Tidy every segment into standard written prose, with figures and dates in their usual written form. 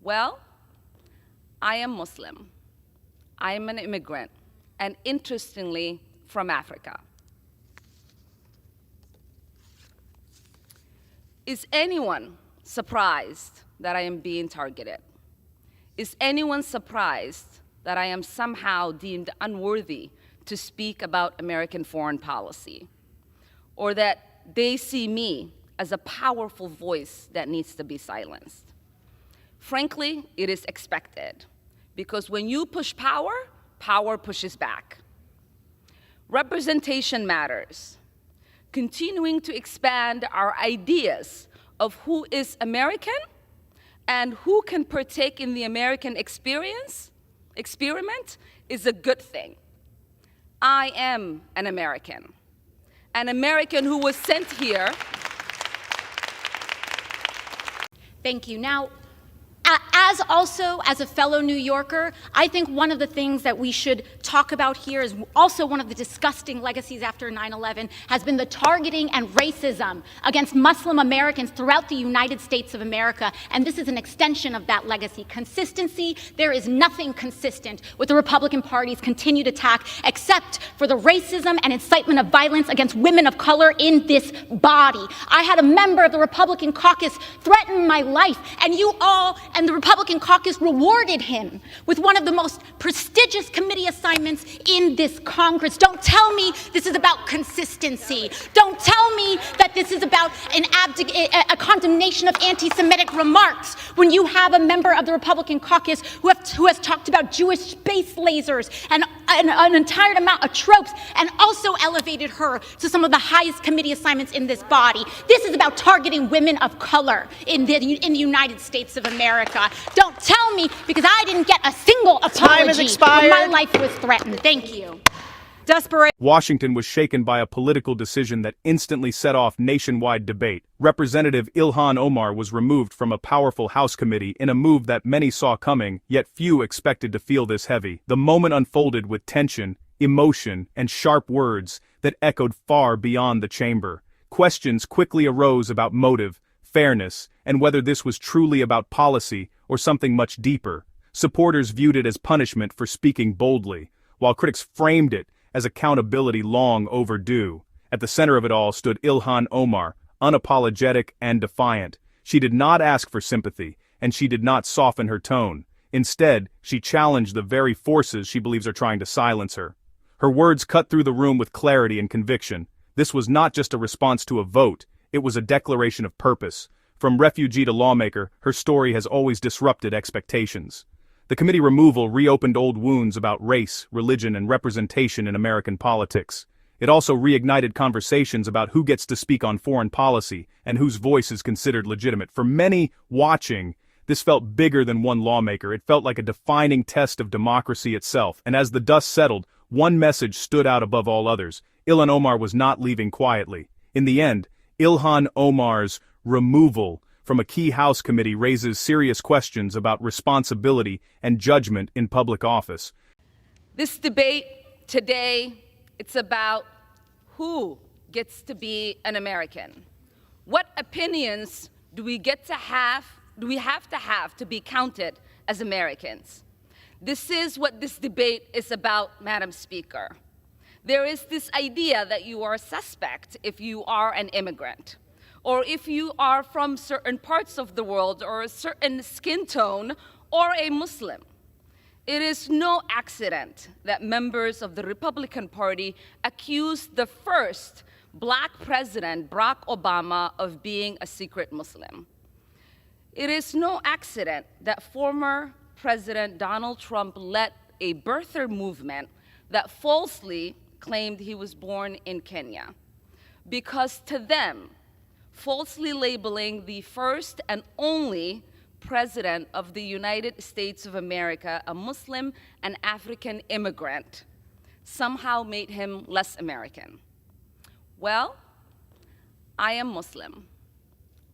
Well, I am Muslim. I am an immigrant, and interestingly, from Africa. Is anyone surprised that I am being targeted? Is anyone surprised that I am somehow deemed unworthy to speak about American foreign policy? Or that they see me as a powerful voice that needs to be silenced? Frankly, it is expected, because when you push power, power pushes back. Representation matters. Continuing to expand our ideas of who is American and who can partake in the American experiment is a good thing. I am an American who was sent here. Thank you. Now, as a fellow New Yorker, I think one of the things that we should talk about here is also one of the disgusting legacies after 9/11 has been the targeting and racism against Muslim Americans throughout the United States of America, and this is an extension of that legacy. Consistency, there is nothing consistent with the Republican Party's continued attack except for the racism and incitement of violence against women of color in this body. I had a member of the Republican caucus threaten my life, and you all and the Republican caucus rewarded him with one of the most prestigious committee assignments in this Congress. Don't tell me this is about consistency. Don't tell me that this is about a condemnation of anti-Semitic remarks when you have a member of the Republican caucus who has talked about Jewish space lasers and an entire amount of tropes, and also elevated her to some of the highest committee assignments in this body. This is about targeting women of color in the United States of America. Don't tell me, because I didn't get a single apology when my life was threatened. Thank you. Washington was shaken by a political decision that instantly set off nationwide debate. Representative Ilhan Omar was removed from a powerful House committee in a move that many saw coming, yet few expected to feel this heavy. The moment unfolded with tension, emotion, and sharp words that echoed far beyond the chamber. Questions quickly arose about motive, fairness, and whether this was truly about policy or something much deeper. Supporters viewed it as punishment for speaking boldly, while critics framed it as accountability long overdue. At the center of it all stood Ilhan Omar, unapologetic and defiant. She did not ask for sympathy, and she did not soften her tone. Instead, she challenged the very forces she believes are trying to silence her. Her words cut through the room with clarity and conviction. This was not just a response to a vote, it was a declaration of purpose. From refugee to lawmaker, her story has always disrupted expectations. The committee removal reopened old wounds about race, religion, and representation in American politics. It also reignited conversations about who gets to speak on foreign policy and whose voice is considered legitimate. For many watching, this felt bigger than one lawmaker. It felt like a defining test of democracy itself. And as the dust settled, one message stood out above all others. Ilhan Omar was not leaving quietly. In the end, Ilhan Omar's removal from a key House committee raises serious questions about responsibility and judgment in public office. This debate today, it's about who gets to be an American. What opinions do we have to be counted as Americans? This is what this debate is about, Madam Speaker. There is this idea that you are a suspect if you are an immigrant, or if you are from certain parts of the world, or a certain skin tone, or a Muslim. It is no accident that members of the Republican Party accused the first Black president, Barack Obama, of being a secret Muslim. It is no accident that former President Donald Trump led a birther movement that falsely claimed he was born in Kenya. Because to them, falsely labeling the first and only president of the United States of America a Muslim and African immigrant somehow made him less American. Well, I am Muslim.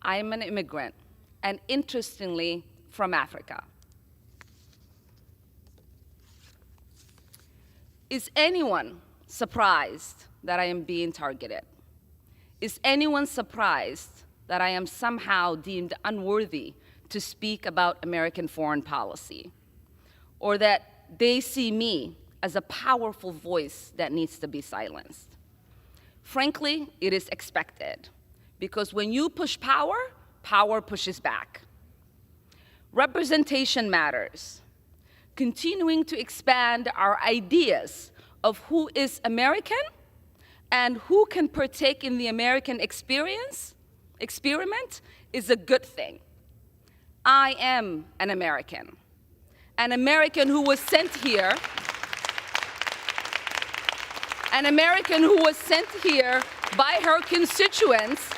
I am an immigrant, and interestingly, from Africa. Is anyone surprised that I am being targeted? Is anyone surprised that I am somehow deemed unworthy to speak about American foreign policy, or that they see me as a powerful voice that needs to be silenced. Frankly, it is expected, because when you push power, power pushes back. Representation matters. Continuing to expand our ideas of who is American and who can partake in the American experiment is a good thing. I am an American who was sent here, by her constituents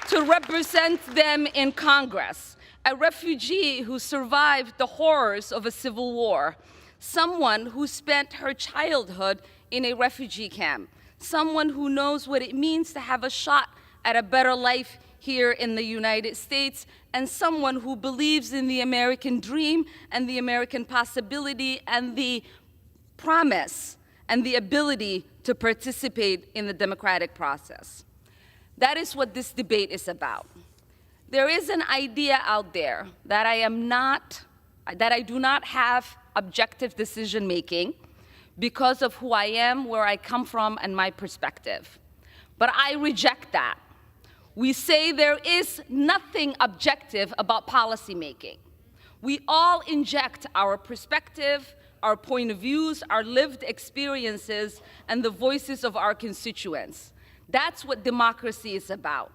to represent them in Congress, a refugee who survived the horrors of a civil war, someone who spent her childhood in a refugee camp, someone who knows what it means to have a shot at a better life here in the United States, and someone who believes in the American dream and the American possibility and the promise and the ability to participate in the democratic process. That is what this debate is about. There is an idea out there that I do not have objective decision-making because of who I am, where I come from, and my perspective. But I reject that. We say there is nothing objective about policymaking. We all inject our perspective, our point of views, our lived experiences, and the voices of our constituents. That's what democracy is about.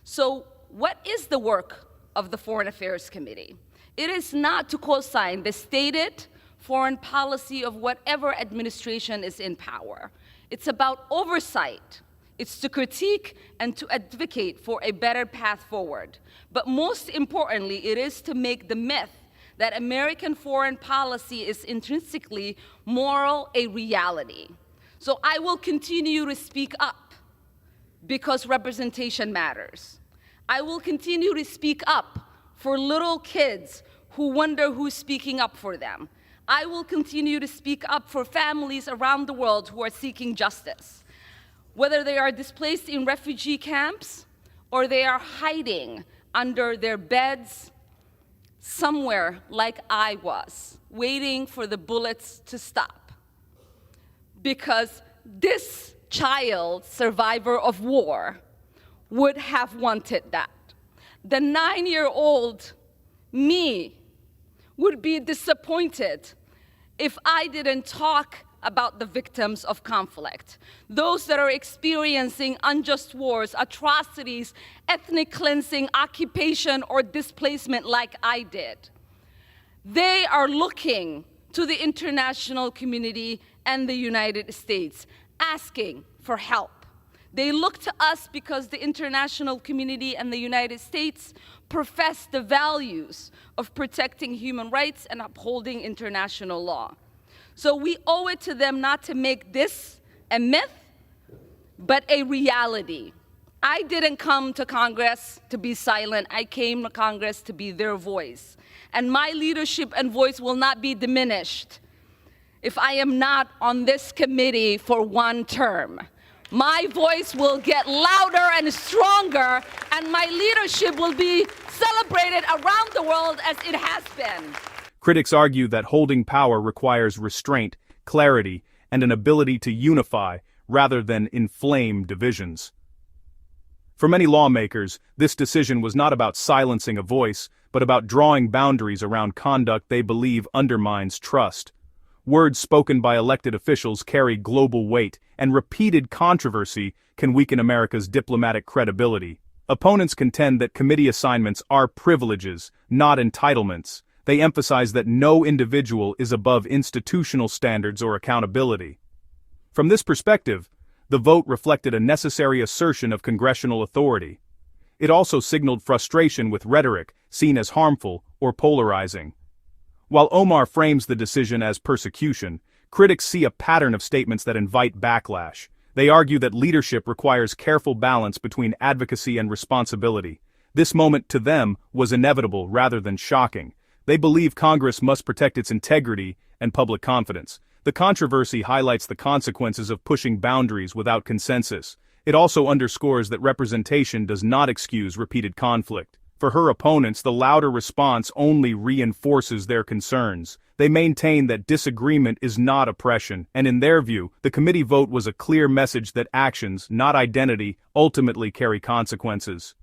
So what is the work of the Foreign Affairs Committee? It is not to co-sign the stated foreign policy of whatever administration is in power. It's about oversight. It's to critique and to advocate for a better path forward. But most importantly, it is to make the myth that American foreign policy is intrinsically moral a reality. So I will continue to speak up because representation matters. I will continue to speak up for little kids who wonder who's speaking up for them. I will continue to speak up for families around the world who are seeking justice, whether they are displaced in refugee camps or they are hiding under their beds somewhere like I was, waiting for the bullets to stop. Because this child, survivor of war, would have wanted that. The 9-year-old me would be disappointed if I didn't talk about the victims of conflict, those that are experiencing unjust wars, atrocities, ethnic cleansing, occupation, or displacement like I did. They are looking to the international community and the United States, asking for help. They look to us because the international community and the United States profess the values of protecting human rights and upholding international law. So we owe it to them not to make this a myth, but a reality. I didn't come to Congress to be silent. I came to Congress to be their voice. And my leadership and voice will not be diminished if I am not on this committee for one term. My voice will get louder and stronger, and my leadership will be celebrated around the world as it has been. Critics argue that holding power requires restraint, clarity, and an ability to unify rather than inflame divisions. For many lawmakers, this decision was not about silencing a voice, but about drawing boundaries around conduct they believe undermines trust. Words spoken by elected officials carry global weight, and repeated controversy can weaken America's diplomatic credibility. Opponents contend that committee assignments are privileges, not entitlements. They emphasize that no individual is above institutional standards or accountability. From this perspective, the vote reflected a necessary assertion of congressional authority. It also signaled frustration with rhetoric seen as harmful or polarizing. While Omar frames the decision as persecution, critics see a pattern of statements that invite backlash. They argue that leadership requires careful balance between advocacy and responsibility. This moment, to them, was inevitable rather than shocking. They believe Congress must protect its integrity and public confidence. The controversy highlights the consequences of pushing boundaries without consensus. It also underscores that representation does not excuse repeated conflict. For her opponents, the louder response only reinforces their concerns. They maintain that disagreement is not oppression, and in their view, the committee vote was a clear message that actions, not identity, ultimately carry consequences.